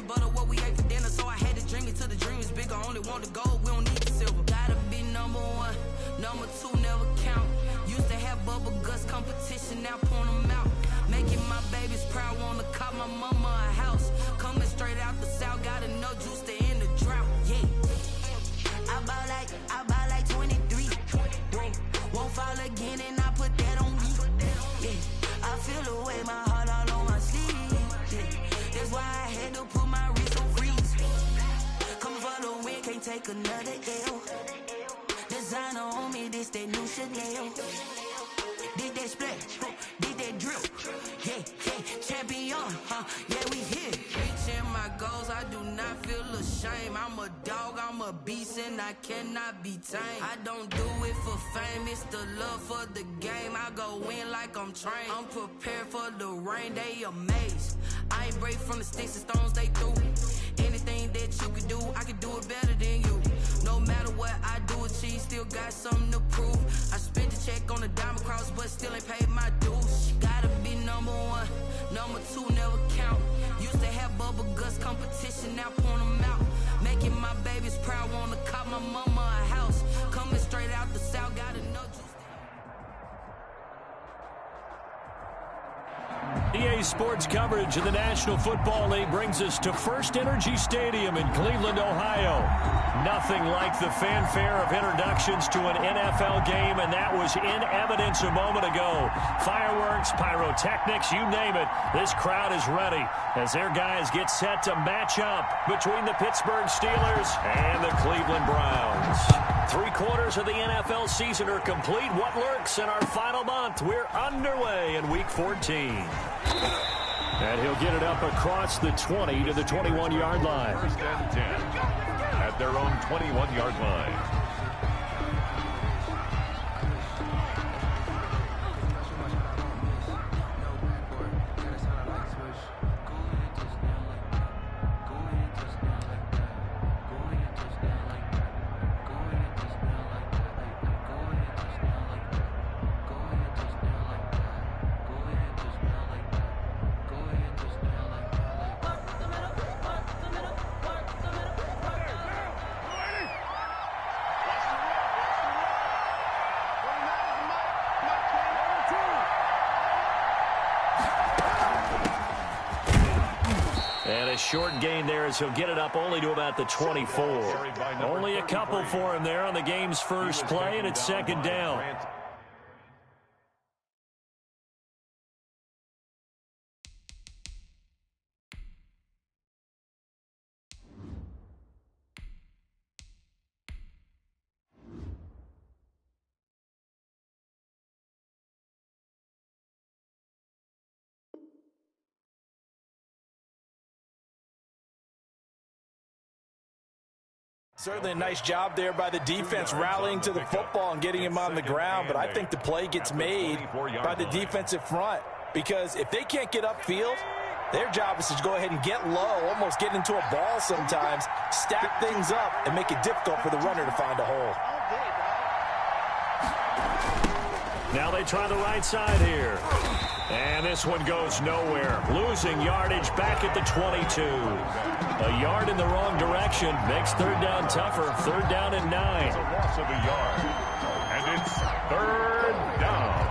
butter, what we ate for dinner. So I had to dream it till the dream is bigger. Only want the gold, we don't need the silver. Gotta be number one, number two never count. Used to have bubble guts competition, now point them out. Making my babies proud, wanna cop my mama a house. Coming straight out the south, got enough juice to end the drought. Yeah, I buy like 23. Won't fall again, and I put that on me. Yeah, I feel the way, my heart all on my sleeve. Yeah, that's why I had to put my wrist on freeze. Coming for the win, can't take another L. Designer on me, this that new Chanel. Did that splash, did that drip. Yeah, champion, yeah, we here. Reaching my goals, I do not feel ashamed. I'm a dog, I'm a beast, and I cannot be tamed. I don't do it for fame, it's the love for the game. I go in like I'm trained. I'm prepared for the rain, they amazed. I ain't brave from the sticks and stones they threw. Anything that you can do, I can do it better than you. No matter what I do, achieve, still got something to prove. I spent the check on the diamond cross, but still ain't paid my dues. Gotta be number one, number two never count. Used to have bubble guts competition, now point them out. Making my babies proud, wanna cop my mama a house. Coming straight out the south, got enough juice. EA Sports coverage of the National Football League brings us to First Energy Stadium in Cleveland, Ohio. Nothing like the fanfare of introductions to an NFL game, and that was in evidence a moment ago. Fireworks, pyrotechnics, you name it. This crowd is ready as their guys get set to match up between the Pittsburgh Steelers and the Cleveland Browns. 3/4 of the NFL season are complete. What lurks in our final month? We're underway in Week 14. And he'll get it up across the 20 to the 21-yard line. First and 10 at their own 21-yard line. Short gain there as he'll get it up only to about the 24. Only a couple for him there on the game's first play, and it's second down. Certainly a nice job there by the defense rallying to the football and getting him on the ground, but I think the play gets made by the defensive front because if they can't get upfield, their job is to go ahead and get low, almost get into a ball sometimes, stack things up, and make it difficult for the runner to find a hole. Now they try the right side here. And this one goes nowhere. Losing yardage back at the 22. A yard in the wrong direction makes third down tougher. Third down and 9. It's a loss of a yard. And it's third down.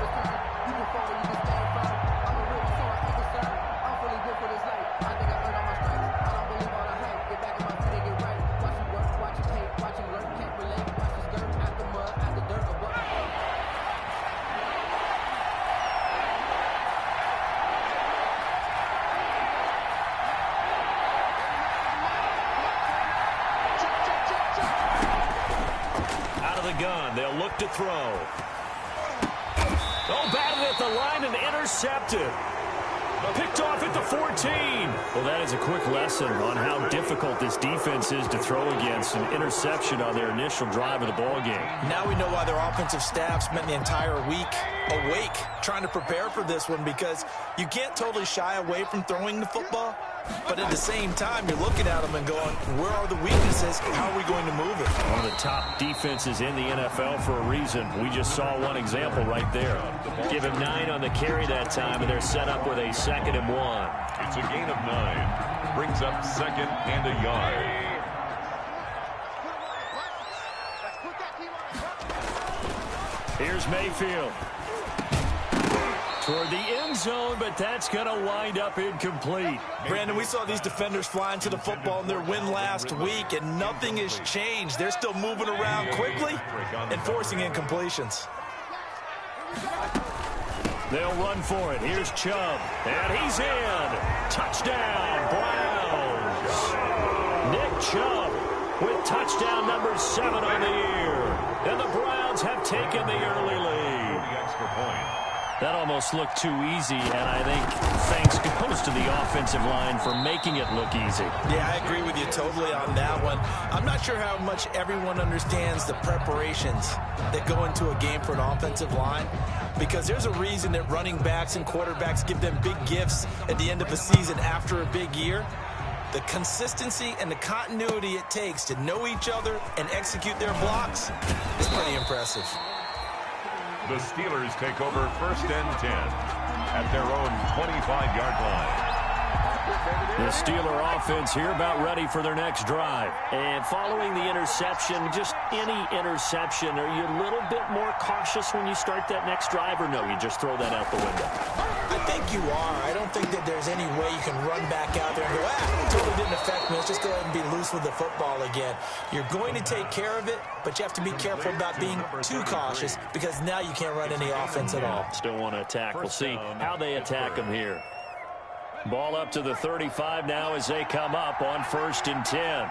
Gun. They'll look to throw. Oh, batted at the line and intercepted. Picked off at the 14. Well, that is a quick lesson on how difficult this defense is to throw against. An interception on their initial drive of the ball game. Now we know why their offensive staff spent the entire week awake trying to prepare for this one, because you can't totally shy away from throwing the football, but at the same time you're looking at them and going, where are the weaknesses? How are we going to move it? One of the top defenses in the NFL for a reason. We just saw one example right there. Give him 9 on the carry that time, and they're set up with a 2nd and 1. It's a gain of 9. brings up second and a yard. Here's Mayfield. Toward the end zone, but that's going to wind up incomplete. Brandon, we saw these defenders flying to the football in their win last week, and nothing has changed. They're still moving around quickly and forcing incompletions. They'll run for it. Here's Chubb, and he's in. Touchdown, Browns. Nick Chubb with touchdown number 7 on the year. And the Browns have taken the early lead. Extra point. That almost looked too easy, and I think thanks goes to the offensive line for making it look easy. Yeah, I agree with you totally on that one. I'm not sure how much everyone understands the preparations that go into a game for an offensive line, because there's a reason that running backs and quarterbacks give them big gifts at the end of a season after a big year. The consistency and the continuity it takes to know each other and execute their blocks is pretty impressive. The Steelers take over first and 10 at their own 25-yard line. The Steeler offense here about ready for their next drive. And following the interception, just any interception, are you a little bit more cautious when you start that next drive, or no, you just throw that out the window? I think you are. I don't think that there's any way you can run back out there and go, it totally didn't affect me. Let's just go ahead and be loose with the football again. You're going to take care of it, but you have to be careful about being too cautious, because now you can't run any offense at all. Still want to attack. We'll see how they attack them here. Ball up to the 35 now as they come up on first and 10.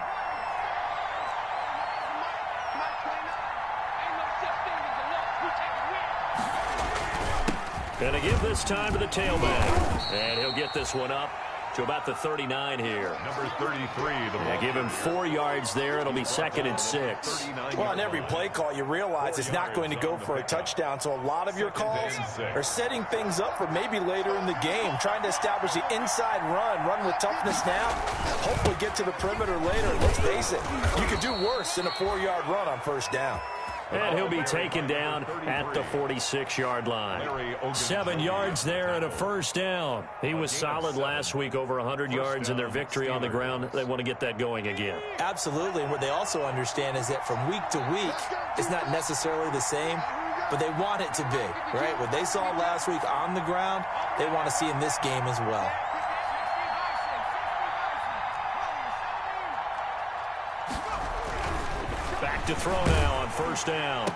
Gonna give this time to the tailback. And he'll get this one up to about the 39 here. Number 33. Give him 4 yards there. It'll be second and 6. Well, on every play call, you realize it's not going to go for a touchdown. So a lot of your calls are setting things up for maybe later in the game, trying to establish the inside run with toughness now, hopefully get to the perimeter later. Let's face it, you could do worse than a 4-yard run on first down. And he'll be taken down at the 46-yard line. 7 yards there and a first down. He was solid last week, over 100 yards in their victory on the ground. They want to get that going again. Absolutely. And what they also understand is that from week to week, it's not necessarily the same, but they want it to be, right? What they saw last week on the ground, they want to see in this game as well. Back to throw now on first down.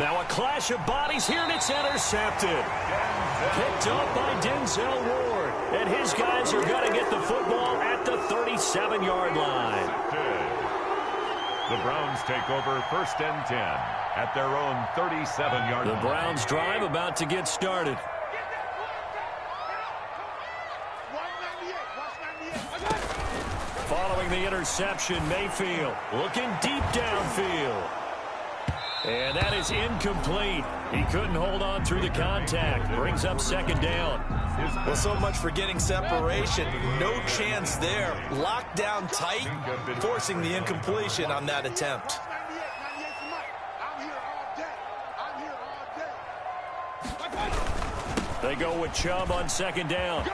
Now a clash of bodies here, and it's intercepted. Picked up by Denzel Ward. And his guys are going to get the football at the 37-yard line. The Browns take over first and 10 at their own 37-yard line. The Browns drive about to get started. Following the interception, Mayfield looking deep downfield. And that is incomplete. He couldn't hold on through the contact. Brings up second down. Well, so much for getting separation. No chance there. Locked down tight, forcing the incompletion on that attempt. They go with Chubb on second down.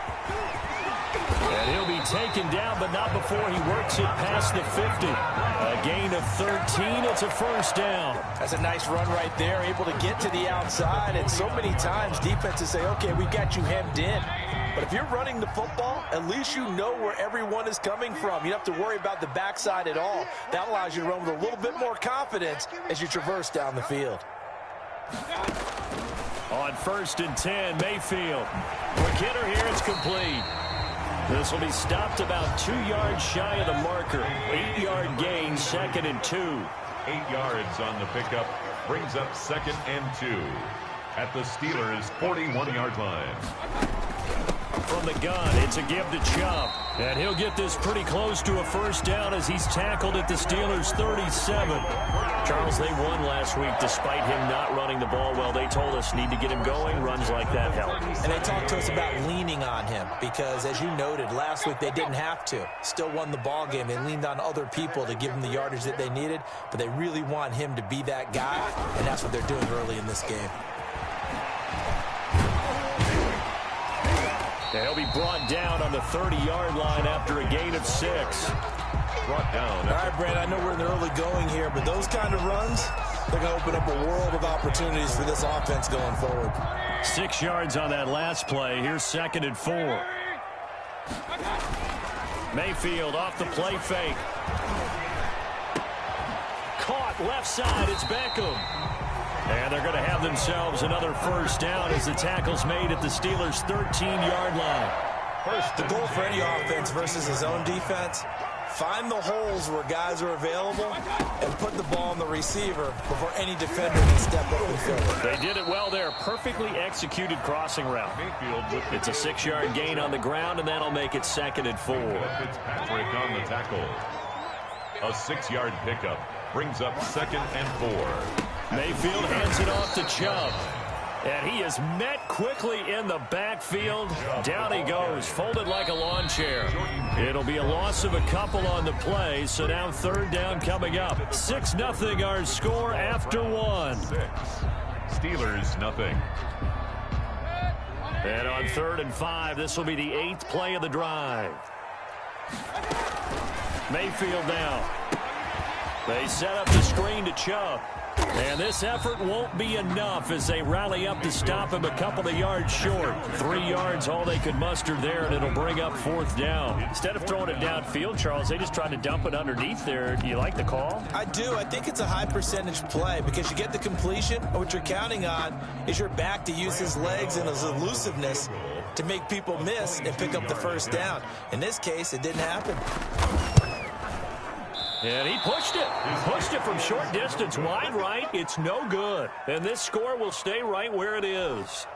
And he'll be taken down, but not before he works it past the 50. A gain of 13. It's a first down. That's a nice run right there, able to get to the outside. And so many times defenses say, okay, we got you hemmed in. But if you're running the football, at least you know where everyone is coming from. You don't have to worry about the backside at all. That allows you to run with a little bit more confidence as you traverse down the field. On first and 10, Mayfield. Quick hitter here, it's complete. This will be stopped about 2 yards shy of the marker. 8-yard gain, second and 2. 8 yards on the pickup brings up second and 2 at the Steelers' 41-yard line. From the gun, it's a give to Chubb. And he'll get this pretty close to a first down as he's tackled at the Steelers' 37. Charles, they won last week despite him not running the ball well. They told us need to get him going. Runs like that help. And they talked to us about leaning on him because, as you noted, last week they didn't have to. Still won the ball game. They leaned on other people to give them the yardage that they needed, but they really want him to be that guy, and that's what they're doing early in this game. And he'll be brought down on the 30-yard line after a gain of 6. Brought down. All right, Brent, I know we're in the early going here, but those kind of runs, they're going to open up a world of opportunities for this offense going forward. 6 yards on that last play. Here's 2nd and 4. Mayfield off the play fake. Caught left side. It's Beckham. And they're going to have themselves another first down as the tackle's made at the Steelers' 13-yard line. The goal for any offense versus his own defense, find the holes where guys are available and put the ball on the receiver before any defender can step up and fill it. They did it well there. Perfectly executed crossing route. It's a 6-yard gain on the ground, and that'll make it 2nd and 4. Fitzpatrick on the tackle. A 6-yard pickup brings up 2nd and 4. Mayfield hands it off to Chubb. And he is met quickly in the backfield. Down he goes, folded like a lawn chair. It'll be a loss of a couple on the play, so now 3rd down coming up. 6-0 our score after 1. Steelers nothing. And on 3rd and 5, this will be the 8th play of the drive. Mayfield now. They set up the screen to Chubb. And this effort won't be enough as they rally up to stop him a couple of yards short. 3 yards, all they could muster there, and it'll bring up 4th down. Instead of throwing it downfield, Charles, they just tried to dump it underneath there. Do you like the call? I do. I think it's a high percentage play because you get the completion, and what you're counting on is your back to use his legs and his elusiveness to make people miss and pick up the first down. In this case, it didn't happen. And he pushed it. He pushed it from short distance, wide right. It's no good. And this score will stay right where it is.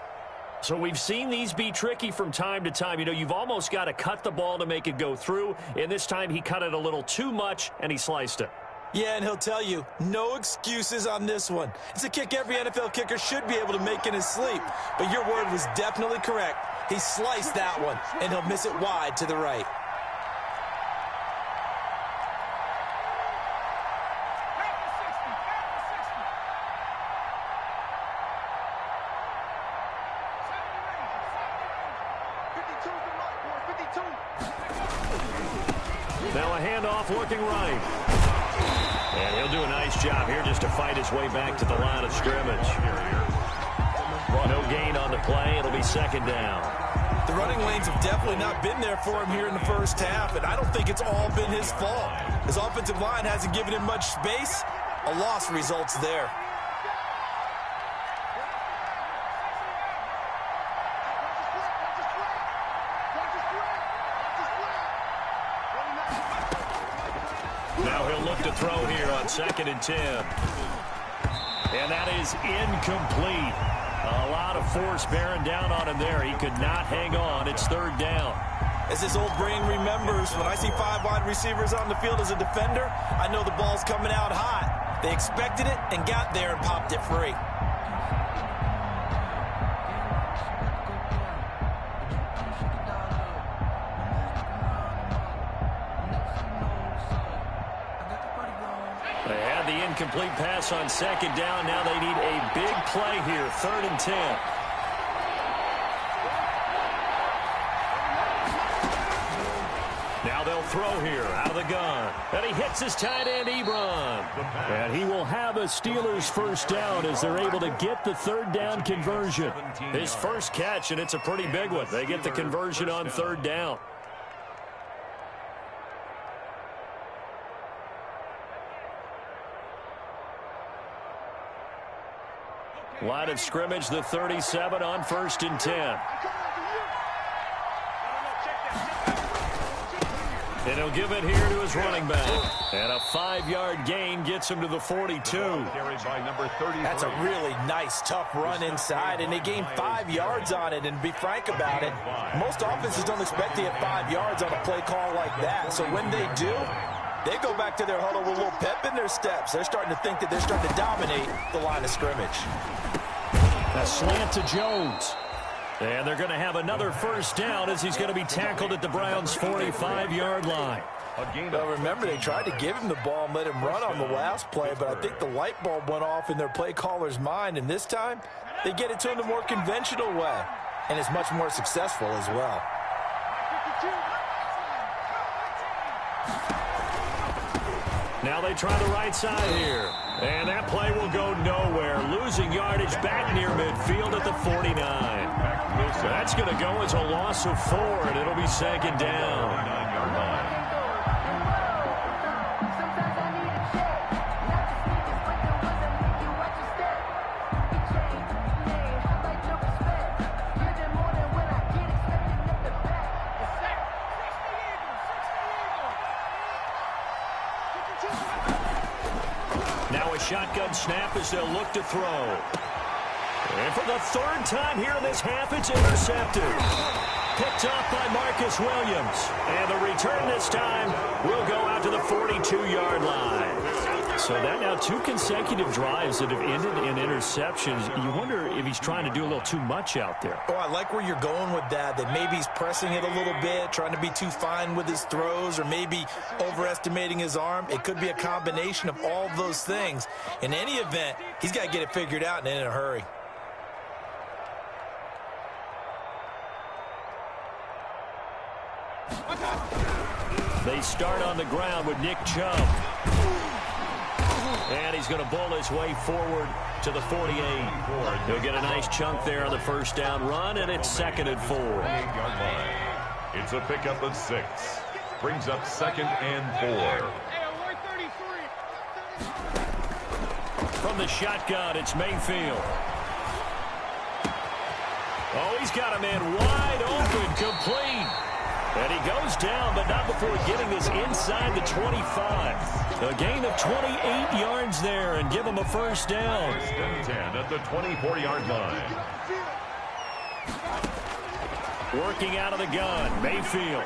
So we've seen these be tricky from time to time. You know, you've almost got to cut the ball to make it go through. And this time he cut it a little too much, and he sliced it. Yeah, and he'll tell you, no excuses on this one. It's a kick every NFL kicker should be able to make in his sleep. But your word was definitely correct. He sliced that one, and he'll miss it wide to the right. Now a handoff looking right. And he'll do a nice job here just to fight his way back to the line of scrimmage. No gain on the play. It'll be 2nd down. The running lanes have definitely not been there for him here in the first half, and I don't think it's all been his fault. His offensive line hasn't given him much space. A loss results there. Now he'll look to throw here on 2nd and 10. And that is incomplete. A lot of force bearing down on him there. He could not hang on. It's 3rd down. As his old brain remembers, when I see 5 wide receivers on the field as a defender, I know the ball's coming out hot. They expected it and got there and popped it free. They had the incomplete pass on 2nd down. Now they need a big play here, 3rd and 10. Now they'll throw here out of the gun. And he hits his tight end, Ebron. And he will have a Steelers first down as they're able to get the 3rd down conversion. His first catch, and it's a pretty big one. They get the conversion on 3rd down. Line of scrimmage, the 37 on 1st and 10. And he'll give it here to his running back. And a 5-yard gain gets him to the 42. That's a really nice, tough run inside, and they gained 5 yards on it. And to be frank about it, most offenses don't expect to get 5 yards on a play call like that. So when they do, they go back to their huddle with a little pep in their steps. They're starting to think that they're starting to dominate the line of scrimmage. A slant to Jones. And they're going to have another first down as he's going to be tackled at the Browns' 45-yard line. Well, remember, they tried to give him the ball and let him run on the last play, but I think the light bulb went off in their play caller's mind, and this time they get it to him the more conventional way. and is much more successful as well. Now they try the right side here. And that play will go nowhere. Losing yardage back near midfield at the 49. So that's going to go as a loss of 4, and it'll be second down. Now a shotgun snap as they'll look to throw. And for the third time here in this half, it's intercepted. Picked off by Marcus Williams. And the return this time will go out to the 42-yard line. So that now 2 consecutive drives that have ended in interceptions. You wonder if he's trying to do a little too much out there. Oh, I like where you're going with that maybe he's pressing it a little bit, trying to be too fine with his throws, or maybe overestimating his arm. It could be a combination of all of those things. In any event, he's got to get it figured out and in a hurry. They start on the ground with Nick Chubb. And he's going to bowl his way forward to the 48. He'll get a nice chunk there on the first down run, and it's 2nd and 4. It's a pickup of 6. Brings up 2nd and 4. From the shotgun, it's Mayfield. Oh, he's got a man wide open, complete. And he goes down, but not before getting this inside the 25. A gain of 28 yards there and give him a first down. 1st and 10 at the 24-yard line. Working out of the gun, Mayfield.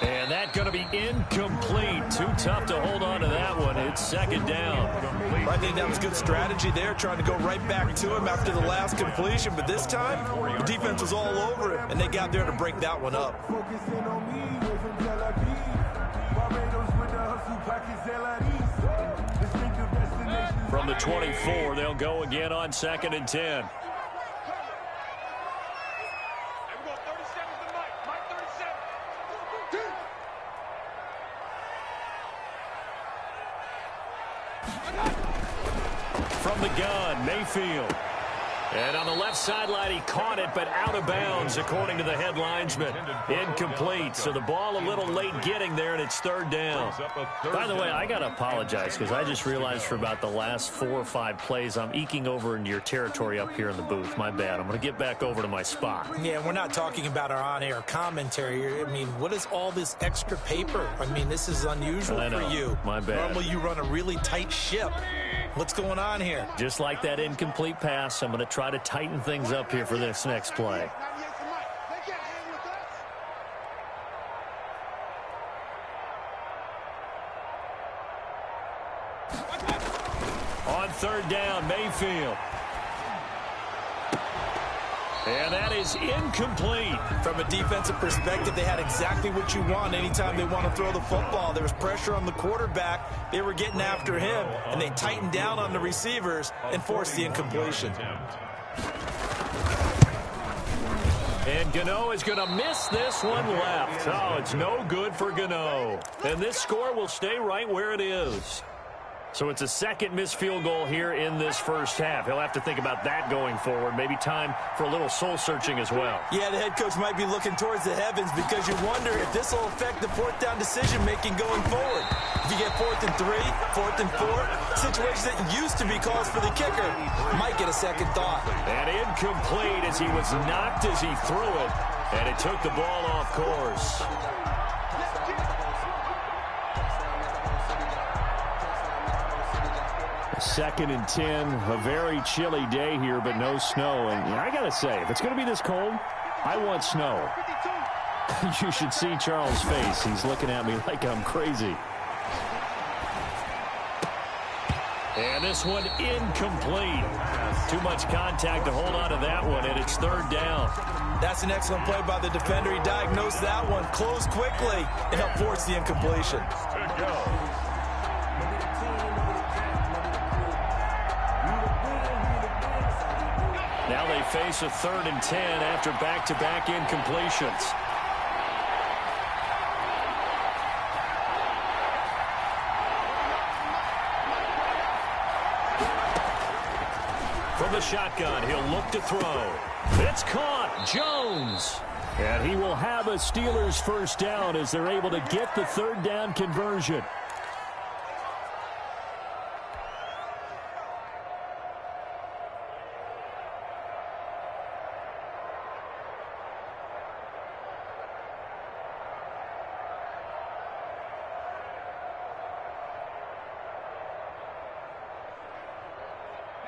And that going to be incomplete. Too tough to hold on to that one. It's 2nd down. I think that was good strategy there, trying to go right back to him after the last completion. But this time, the defense was all over him, and they got there to break that one up. From the 24, they'll go again on 2nd and 10. From the gun, Mayfield. And on the left sideline, he caught it, but out of bounds, according to the head linesman. Incomplete. So the ball a little late getting there, and it's 3rd down. By the way, I got to apologize because I just realized for about the last 4 or 5 plays, I'm eking over into your territory up here in the booth. My bad. I'm going to get back over to my spot. Yeah, we're not talking about our on-air commentary. I mean, what is all this extra paper? I mean, this is unusual for you. My bad. Normally, you run a really tight ship. What's going on here? Just like that incomplete pass, I'm going to try to tighten things up here for this next play. On 3rd down, Mayfield. And that is incomplete. From a defensive perspective, they had exactly what you want anytime they want to throw the football. There was pressure on the quarterback. They were getting after him, and they tightened down on the receivers and forced the incompletion. And Gano is going to miss this one left. Oh, it's no good for Gano. And this score will stay right where it is. So it's a 2nd missed field goal here in this first half. He'll have to think about that going forward. Maybe time for a little soul-searching as well. Yeah, the head coach might be looking towards the heavens because you wonder if this will affect the 4th down decision-making going forward. If you get 4th and 3, 4th and 4, situations that used to be calls for the kicker might get a second thought. And incomplete as he was knocked as he threw it, and it took the ball off course. 2nd and 10, a very chilly day here, but no snow. And I got to say, if it's going to be this cold, I want snow. You should see Charles' face. He's looking at me like I'm crazy. And this one incomplete. Too much contact to hold on to that one, and it's 3rd down. That's an excellent play by the defender. He diagnosed that one, closed quickly, and helped force the incompletion. Good go. Now they face a 3rd and 10 after back-to-back incompletions. From the shotgun, he'll look to throw. It's caught. Jones. And he will have a Steelers first down as they're able to get the 3rd down conversion.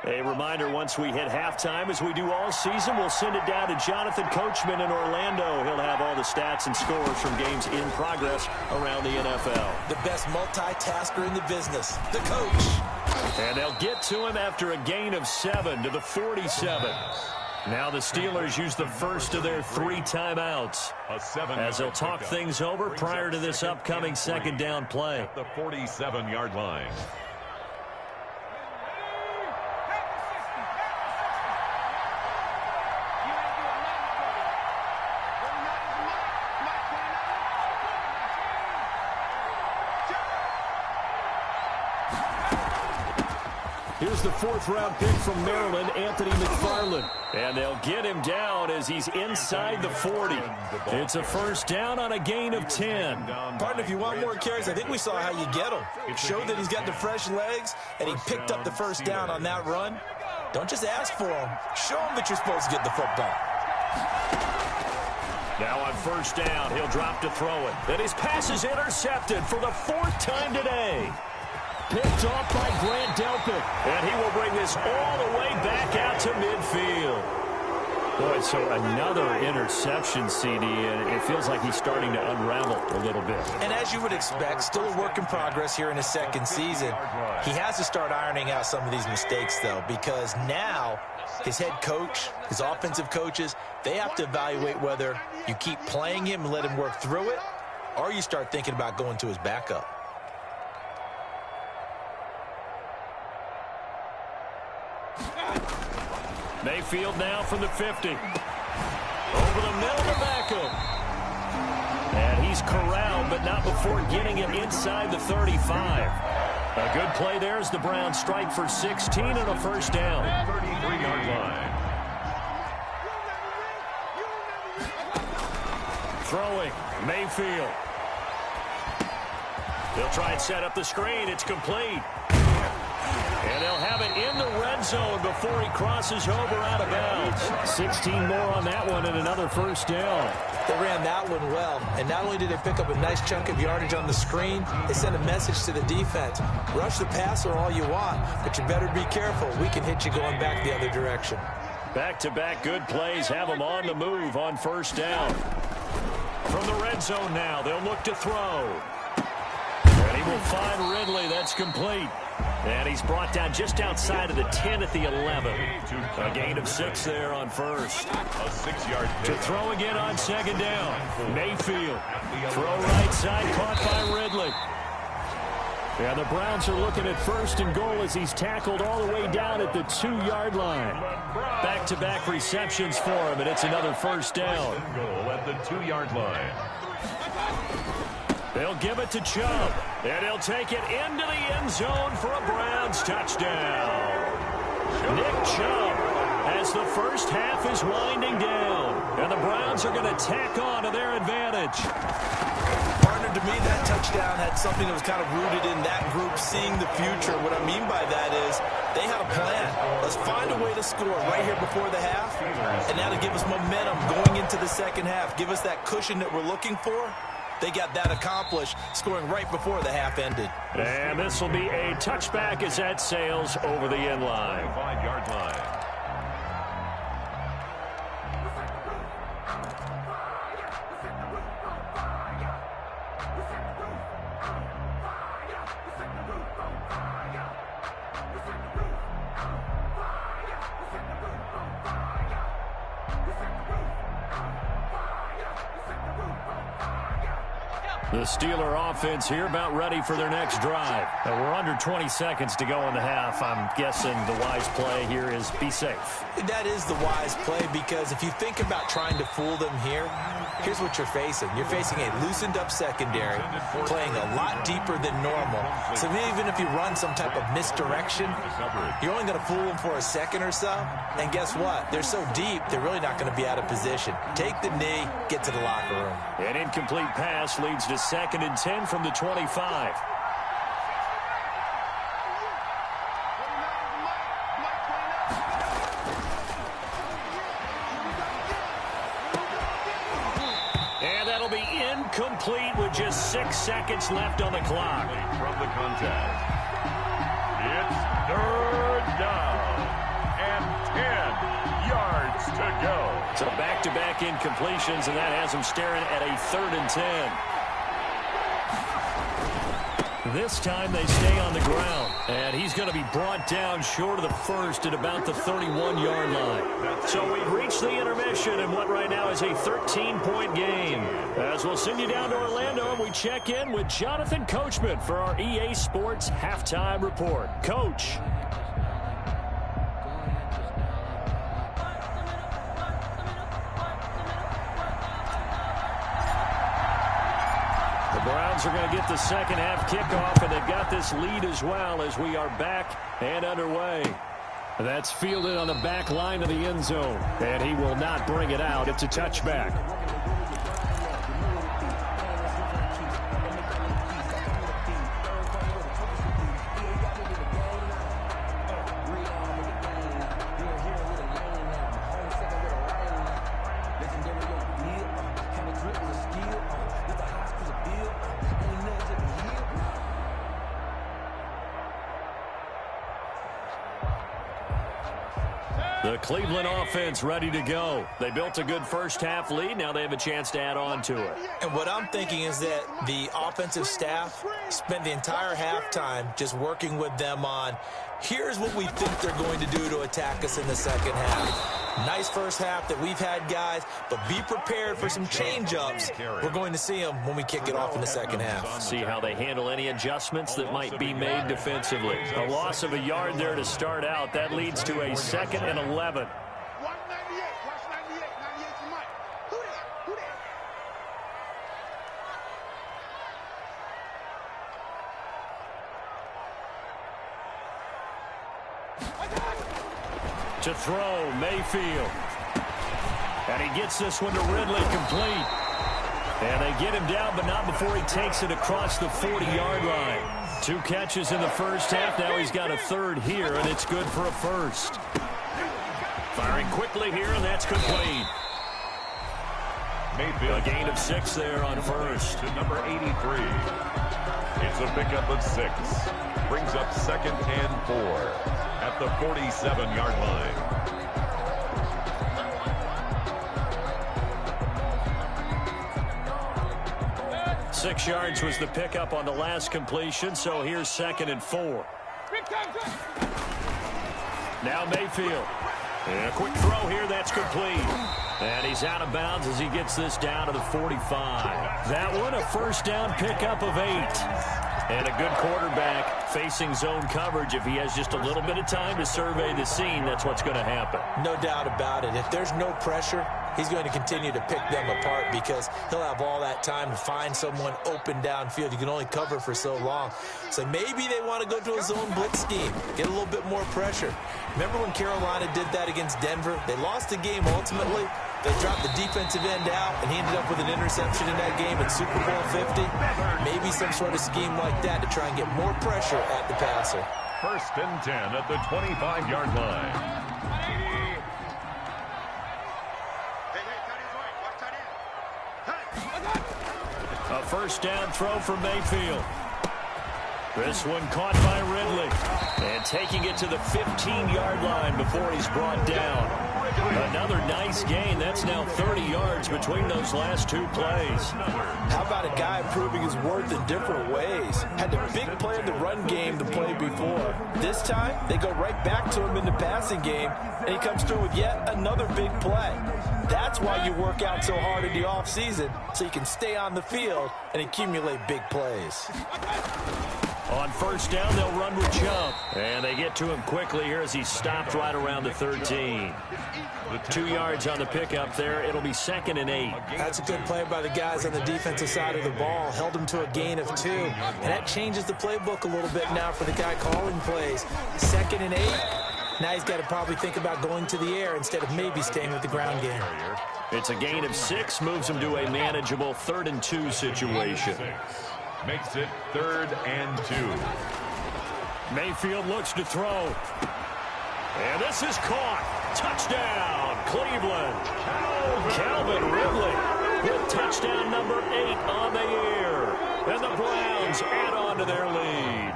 A reminder, once we hit halftime, as we do all season, we'll send it down to Jonathan Coachman in Orlando. He'll have all the stats and scores from games in progress around the NFL. The best multitasker in the business, the coach. And they'll get to him after a gain of 7 to the 47. Now the Steelers use the first of their 3 timeouts as they'll talk things over prior to this upcoming 2nd down play. At the 47-yard line. Here's the 4th-round pick from Maryland, Anthony McFarland. And they'll get him down as he's inside the 40. It's a first down on a gain of 10. Partner, if you want more carries, I think we saw how you get him. It showed that he's got the fresh legs, and he picked up the first down on that run. Don't just ask for him. Show him that you're supposed to get the football. Now on first down, he'll drop to throw it. And his pass is intercepted for the 4th time today. Picked off by Grant Delpit. And he will bring this all the way back out to midfield. Boy, so another interception, CD, and it feels like he's starting to unravel a little bit. And as you would expect, still a work in progress here in his 2nd season. He has to start ironing out some of these mistakes, though, because now his head coach, his offensive coaches, they have to evaluate whether you keep playing him and let him work through it, or you start thinking about going to his backup. Mayfield now from the 50. Over the middle to Beckham. And he's corralled, but not before getting it inside the 35. A good play there as the Browns strike for 16 and a first down. 33-yard line. Throwing, Mayfield. They'll try and set up the screen. It's complete. And they'll have it in the red zone before he crosses over out of bounds. 16 more on that one and another first down. They ran that one well, and not only did they pick up a nice chunk of yardage on the screen, they sent a message to the defense. Rush the passer all you want, but you better be careful. We can hit you going back the other direction. Back-to-back good plays have them on the move on first down. From the red zone now, they'll look to throw. And he will find Ridley. That's complete. And he's brought down just outside of the 10 at the 11. A gain of 6 there on first. A 6-yard to throw again on 2nd down. Mayfield. Throw right side, caught by Ridley. And the Browns are looking at 1st and goal as he's tackled all the way down at the 2-yard line. Back-to-back receptions for him, and it's another first down. Goal at the 2-yard line. They'll give it to Chubb, and he'll take it into the end zone for a Browns touchdown. Nick Chubb, as the first half is winding down, and the Browns are going to tack on to their advantage. Partner, to me, that touchdown had something that was kind of rooted in that group seeing the future. What I mean by that is they had a plan. Let's find a way to score right here before the half, and now to give us momentum going into the 2nd half, give us that cushion that we're looking for. They got that accomplished, scoring right before the half ended. And this will be a touchback as that sails over the end line. 5-yard line. The Steeler offense here about ready for their next drive. We're under 20 seconds to go in the half. I'm guessing the wise play here is be safe. That is the wise play, because if you think about trying to fool them here, here's what you're facing. You're facing a loosened up secondary, playing a lot deeper than normal. So even if you run some type of misdirection, you're only going to fool them for a second or so. And guess what? They're so deep, they're really not going to be out of position. Take the knee, get to the locker room. An incomplete pass leads to 2nd and 10 from the 25. And that'll be incomplete with just 6 seconds left on the clock. From the contest, it's 3rd down and 10 yards to go. So back-to-back incompletions, and that has them staring at a 3rd and 10. This time they stay on the ground, and he's going to be brought down short of the first at about the 31-yard line. So we've reached the intermission in what right now is a 13-point game. As we'll send you down to Orlando, and we check in with Jonathan Coachman for our EA Sports Halftime Report. Coach. Browns are going to get the second half kickoff, and they've got this lead as well as we are back and underway. That's fielded on the back line of the end zone, and he will not bring it out. It's a touchback. The Cleveland offense ready to go. They built a good first half lead. Now they have a chance to add on to it. And what I'm thinking is that the offensive staff spent the entire halftime just working with them on, here's what we think they're going to do to attack us in the second half. Nice first half that we've had, guys, but be prepared for some change-ups. We're going to see them when we kick it off in the second half. See how they handle any adjustments that might be made defensively. A loss of a yard there to start out. That leads to a 2nd and 11. To throw, Mayfield. And he gets this one to Ridley, complete. And they get him down, but not before he takes it across the 40-yard line. 2 catches in the first half. Now he's got a 3rd here, and it's good for a first. Firing quickly here, and that's complete. Mayfield. A gain of 6 there on first. To number 83. It's a pickup of 6. Brings up 2nd and 4. At the 47-yard line. Six yards was the pickup on the last completion, so here's 2nd and 4. Now Mayfield. And a quick throw here, that's complete. And he's out of bounds as he gets this down to the 45. That one, a first down pickup of 8. And a good quarterback facing zone coverage. If he has just a little bit of time to survey the scene, that's what's going to happen. No doubt about it. If there's no pressure, he's going to continue to pick them apart because he'll have all that time to find someone open downfield. You can only cover for so long. So maybe they want to go to a zone blitz scheme, get a little bit more pressure. Remember when Carolina did that against Denver? They lost the game ultimately. They dropped the defensive end out, and he ended up with an interception in that game in Super Bowl 50. Maybe some sort of scheme like that to try and get more pressure at the passer. 1st and 10 at the 25-yard line. A first down throw for Mayfield. This one caught by Ridley. And taking it to the 15-yard line before he's brought down. Another nice gain. That's now 30 yards between those last 2 plays. How about a guy proving his worth in different ways? Had the big play in the run game the play before. This time, they go right back to him in the passing game, and he comes through with yet another big play. That's why you work out so hard in the offseason, so you can stay on the field and accumulate big plays. On first down, they'll run with Chubb. And they get to him quickly here as he's stopped right around the 13. 2 yards on the pickup there. It'll be 2nd and 8. That's a good play by the guys on the defensive side of the ball. Held him to a gain of 2. And that changes the playbook a little bit now for the guy calling plays. 2nd and 8. Now he's got to probably think about going to the air instead of maybe staying with the ground game. It's a gain of 6. Moves him to a manageable 3rd and 2 situation. Makes it 3rd and 2. Mayfield looks to throw. And this is caught. Touchdown, Cleveland. Calvin Ridley with touchdown number 8 on the year. And the Browns add on to their lead.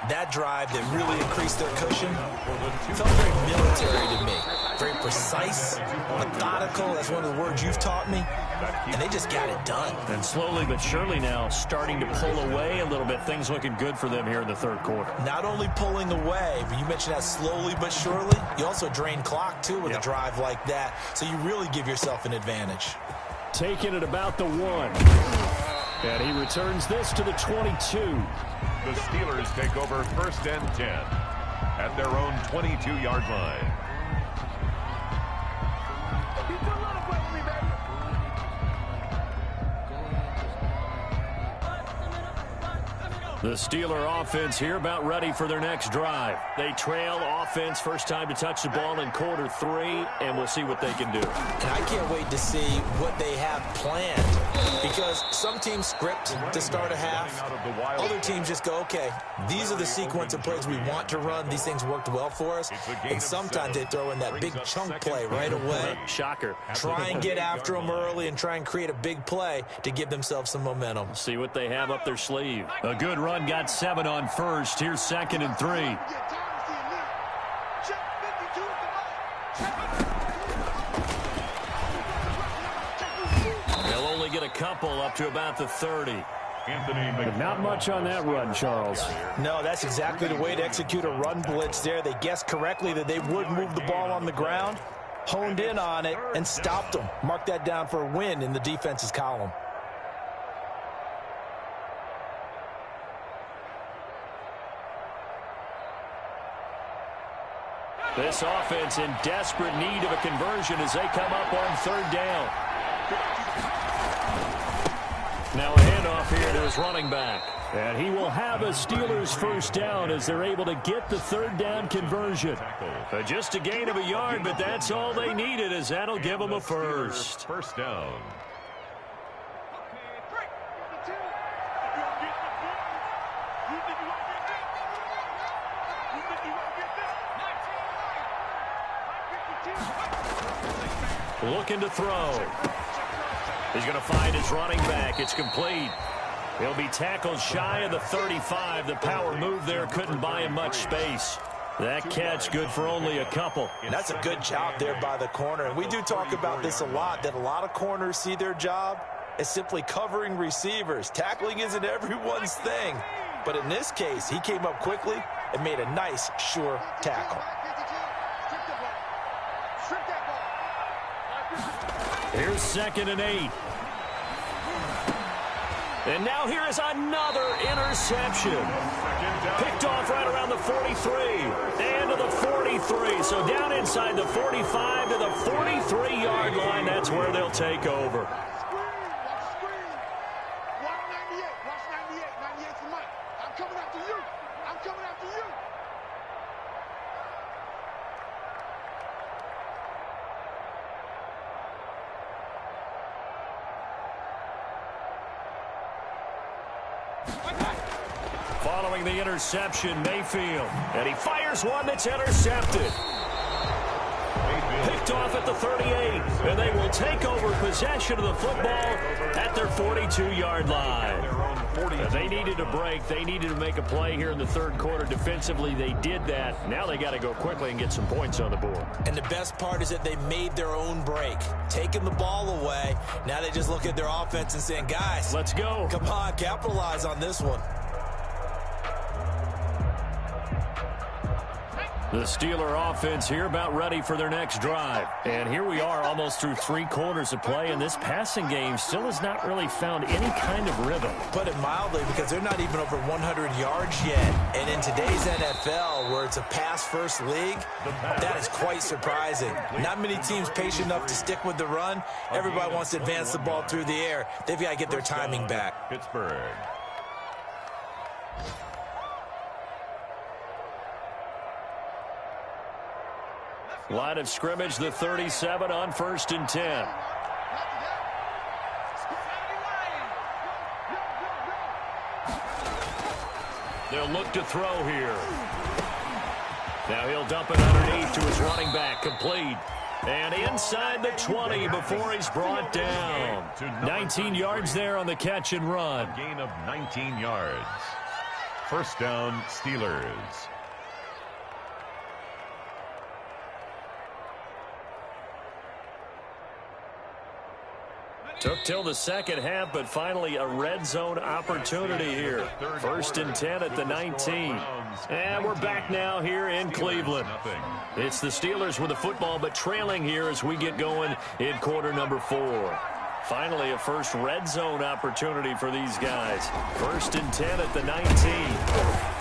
That drive that really increased their cushion felt very military to me. Very precise, methodical. That's one of the words you've taught me. And they just got it done. And slowly but surely now starting to pull away a little bit. Things looking good for them here in the 3rd quarter. Not only pulling away, but you mentioned that slowly but surely. You also drain clock, too, with a drive like that. So you really give yourself an advantage. Taking it about the 1. And he returns this to the 22. The Steelers take over 1st and 10 at their own 22-yard line. The Steeler offense here about ready for their next drive. They trail offense, first time to touch the ball in quarter 3, and we'll see what they can do. And I can't wait to see what they have planned, because some teams script to start a half. Other teams just go, okay, these are the sequence of plays we want to run. These things worked well for us. And sometimes they throw in that big chunk play right away. Shocker. Try and get after them early and try and create a big play to give themselves some momentum. See what they have up their sleeve. A good run got 7 on first. Here's 2nd and 3. They'll only get a couple up to about the 30. But not much on that run, Charles. No, that's exactly the way to execute a run blitz there. They guessed correctly that they would move the ball on the ground, honed in on it, and stopped them. Mark that down for a win in the defense's column. This offense in desperate need of a conversion as they come up on 3rd down. Now a handoff here to his running back. And he will have a Steelers 1st down as they're able to get the 3rd down conversion. Just a gain of a yard, but that's all they needed, as that'll give them a 1st. 1st down. Looking to throw. He's going to find his running back. It's complete. He'll be tackled shy of the 35. The power move there couldn't buy him much space. That catch good for only a couple. And that's a good job there by the corner. And we do talk about this a lot, that a lot of corners see their job as simply covering receivers. Tackling isn't everyone's thing. But in this case, he came up quickly and made a nice, sure tackle. Here's 2nd and 8. And now here is another interception. Picked off right around the 43 and to the 43. So down inside the 45 to the 43-yard line. That's where they'll take over. Following the interception, Mayfield. And he fires one that's intercepted. Picked off at the 38. And they will take over possession of the football at their 42-yard line. They needed a break. They needed to make a play here in the 3rd quarter. Defensively, they did that. Now they got to go quickly and get some points on the board. And the best part is that they made their own break. Taking the ball away. Now they just look at their offense and saying, guys, let's go. Come on, capitalize on this one. The Steeler offense here about ready for their next drive. And here we are almost through 3 quarters of play, and this passing game still has not really found any kind of rhythm. Put it mildly, because they're not even over 100 yards yet. And in today's NFL, where it's a pass-first league, that is quite surprising. Not many teams patient enough to stick with the run. Everybody wants to advance the ball through the air. They've got to get their timing back. Pittsburgh. Line of scrimmage, the 37 on 1st and 10. They'll look to throw here. Now he'll dump it underneath to his running back, complete. And inside the 20 before he's brought down. 19 yards there on the catch and run. Gain of 19 yards. First down, Steelers. Took till the second half, but finally a red zone opportunity here. 1st and 10 at the 19. And we're back now here in Cleveland. It's the Steelers with the football, but trailing here as we get going in quarter number 4. Finally, a first red zone opportunity for these guys. 1st and 10 at the 19.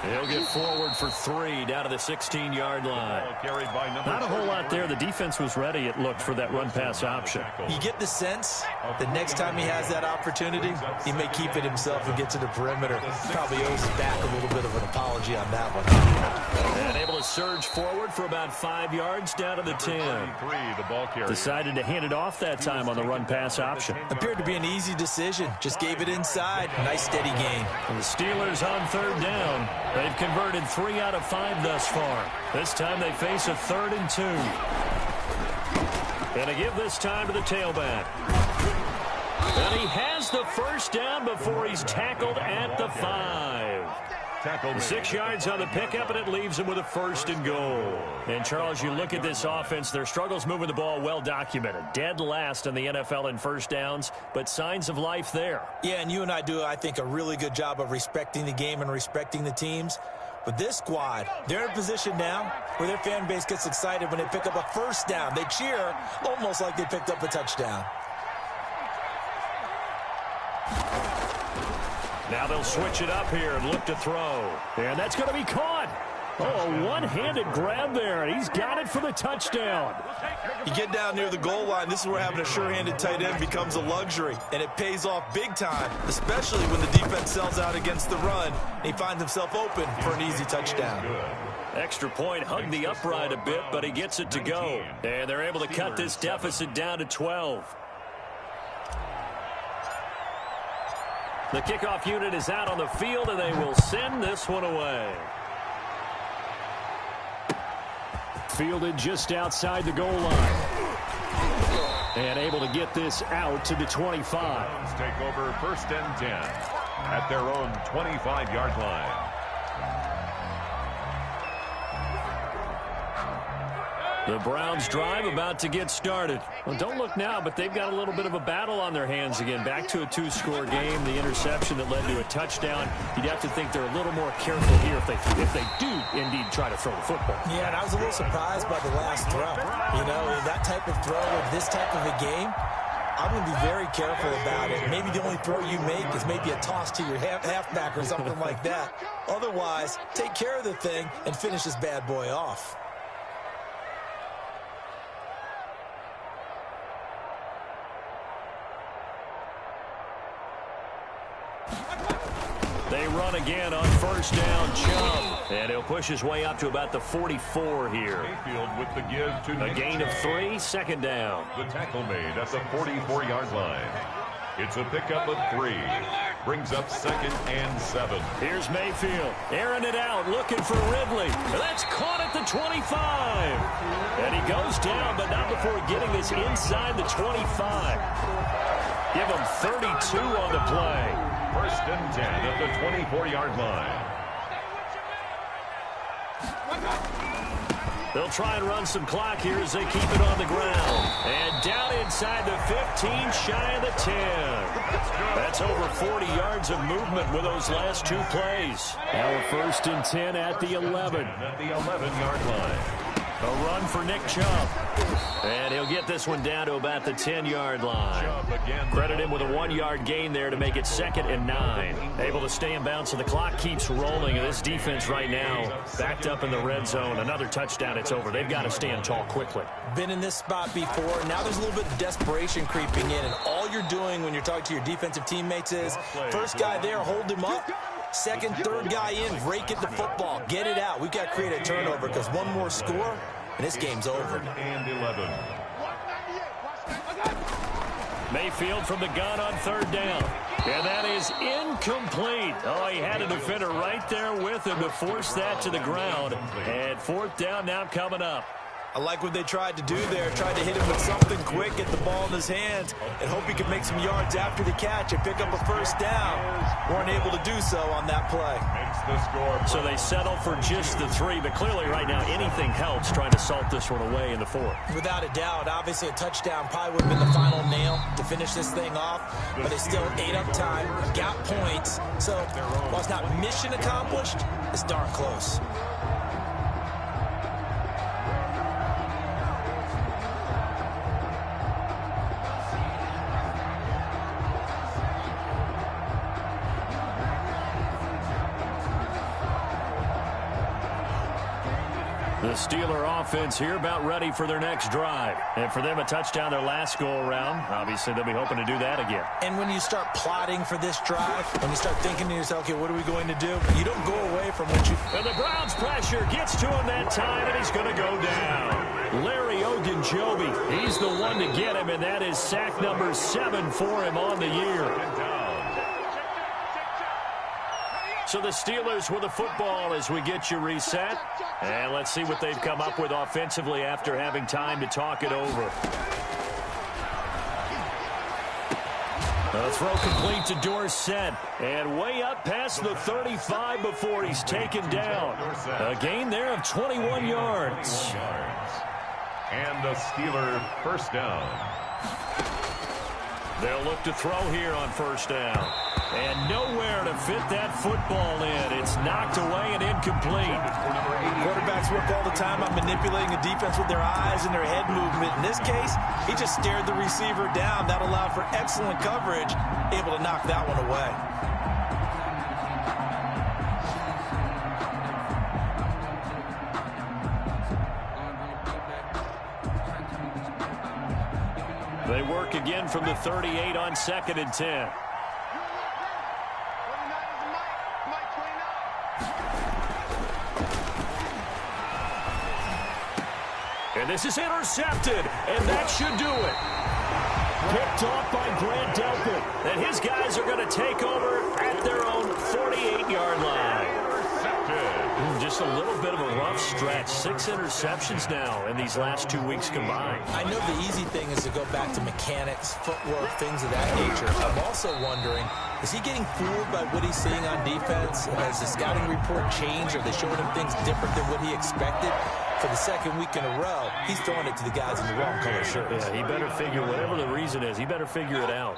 They'll get forward for 3 down to the 16-yard line. Not a whole lot there. The defense was ready, it looked, for that run-pass option. You get the sense that next time he has that opportunity, he may keep it himself and get to the perimeter. Probably owes his back a little bit of an apology on that one. And able to surge forward for about 5 yards down to the 10. Decided to hand it off that time on the run-pass option. Appeared to be an easy decision. Just gave it inside. Nice steady gain. And the Steelers on 3rd down. They've converted 3 out of 5 thus far. This time they face a 3rd and 2. And to give this time to the tailback. And he has the first down before he's tackled at the 5. 6 yards on the pickup, and it leaves him with a 1st and goal. And, Charles, you look at this offense, their struggles moving the ball well documented. Dead last in the NFL in first downs, but signs of life there. Yeah, and you and I do, I think, a really good job of respecting the game and respecting the teams. But this squad, they're in a position now where their fan base gets excited when they pick up a first down. They cheer almost like they picked up a touchdown. Now they'll switch it up here and look to throw. And that's going to be caught. Oh, a one-handed grab there, and he's got it for the touchdown. You get down near the goal line, this is where having a sure-handed tight end becomes a luxury, and it pays off big time, especially when the defense sells out against the run, and he finds himself open for an easy touchdown. Extra point, hugged the upright a bit, but he gets it to go. And they're able to cut this deficit down to 12. The kickoff unit is out on the field, and they will send this one away. Fielded just outside the goal line. And able to get this out to the 25. Take over 1st and 10 at their own 25-yard line. The Browns drive about to get started. Well, don't look now, but they've got a little bit of a battle on their hands again. Back to a 2-score game. The interception that led to a touchdown. You'd have to think they're a little more careful here if they do indeed try to throw the football. Yeah, and I was a little surprised by the last throw. You know, that type of throw in this type of a game, I'm going to be very careful about it. Maybe the only throw you make is maybe a toss to your halfback or something like that. Otherwise, take care of the thing and finish this bad boy off. They run again on 1st down, Chubb. And he'll push his way up to about the 44 here. Mayfield with the give to a gain of 3, 2nd down. The tackle made at the 44-yard line. It's a pickup of 3. Brings up 2nd and 7. Here's Mayfield, airing it out, looking for Ridley. That's caught at the 25. And he goes down, but not before getting this inside the 25. Give him 32 on the play. 1st and 10 at the 24-yard line. They'll try and run some clock here as they keep it on the ground. And down inside the 15, shy of the 10. That's over 40 yards of movement with those last two plays. Now a 1st and 10 at the 11. At the 11-yard line. A run for Nick Chubb. And he'll get this one down to about the 10-yard line. Credit him with a 1-yard gain there to make it 2nd and 9. Able to stay in bounds, so the clock keeps rolling. And this defense right now backed up in the red zone. Another touchdown, it's over. They've got to stand tall quickly. Been in this spot before. Now there's a little bit of desperation creeping in. And all you're doing when you're talking to your defensive teammates is, first guy there, hold him up. Second, third guy in, rake at the football. Get it out. We've got to create a turnover because one more score, and this game's over. And 11. Mayfield from the gun on 3rd down. And that is incomplete. Oh, he had a defender right there with him to force that to the ground. And 4th down now coming up. I like what they tried to do there. Tried to hit him with something quick, get the ball in his hands, and hope he could make some yards after the catch and pick up a 1st down. Weren't able to do so on that play. Makes the score. So they settle for just the 3, but clearly right now anything helps trying to salt this one away in the 4th. Without a doubt, obviously a touchdown probably would have been the final nail to finish this thing off, but they still ate up time, got points. So while it's not mission accomplished, it's darn close. The Steeler offense here about ready for their next drive. And for them, a touchdown their last go-around. Obviously, they'll be hoping to do that again. And when you start plotting for this drive, when you start thinking to yourself, okay, what are we going to do? You don't go away from what you... And the Browns' pressure gets to him that time, and he's going to go down. Larry Ogunjobi, he's the one to get him, and that is sack number 7 for him on the year. So the Steelers with the football as we get you reset. And let's see what they've come up with offensively after having time to talk it over. A throw complete to Dorsett. And way up past the 35 before he's taken down. A gain there of 21 yards. And a Steeler 1st down. They'll look to throw here on 1st down. And nowhere to fit that football in. It's knocked away and incomplete. Quarterbacks work all the time on manipulating the defense with their eyes and their head movement. In this case, he just stared the receiver down. That allowed for excellent coverage, able to knock that one away. They work again from the 38 on 2nd and 10. And this is intercepted, and that should do it. Picked off by Grant Delpit. And his guys are going to take over at their own 48-yard line. Just a little bit of a rough stretch. 6 interceptions now in these last 2 weeks combined. I know the easy thing is to go back to mechanics, footwork, things of that nature. I'm also wondering, is he getting fooled by what he's seeing on defense? Has the scouting report changed? Are they showing him things different than what he expected? For the 2nd week in a row, he's throwing it to the guys in the wrong color shirts. Yeah, he better figure, whatever the reason is, he better figure it out.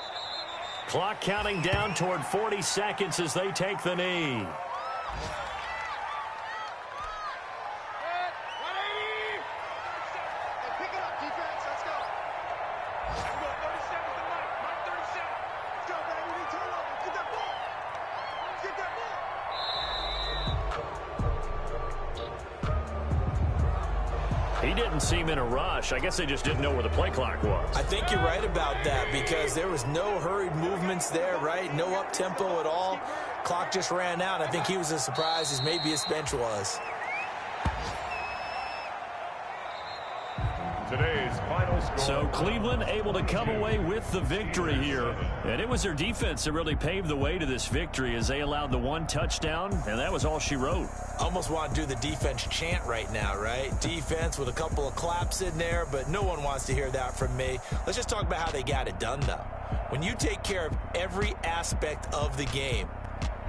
Clock counting down toward 40 seconds as they take the knee. He didn't seem in a rush. I guess they just didn't know where the play clock was. I think you're right about that because there was no hurried movements there, right? No up-tempo at all. Clock just ran out. I think he was as surprised as maybe his bench was. Today's final score. So Cleveland able to come away with the victory here. And it was their defense that really paved the way to this victory as they allowed the 1 touchdown, and that was all she wrote. Almost want to do the defense chant right now, right? Defense with a couple of claps in there, but no one wants to hear that from me. Let's just talk about how they got it done, though. When you take care of every aspect of the game,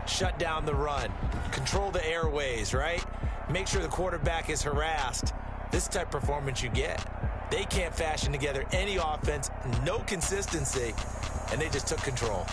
shut down the run, control the airways, right? Make sure the quarterback is harassed. this type of performance you get. They can't fashion together any offense, no consistency, and they just took control.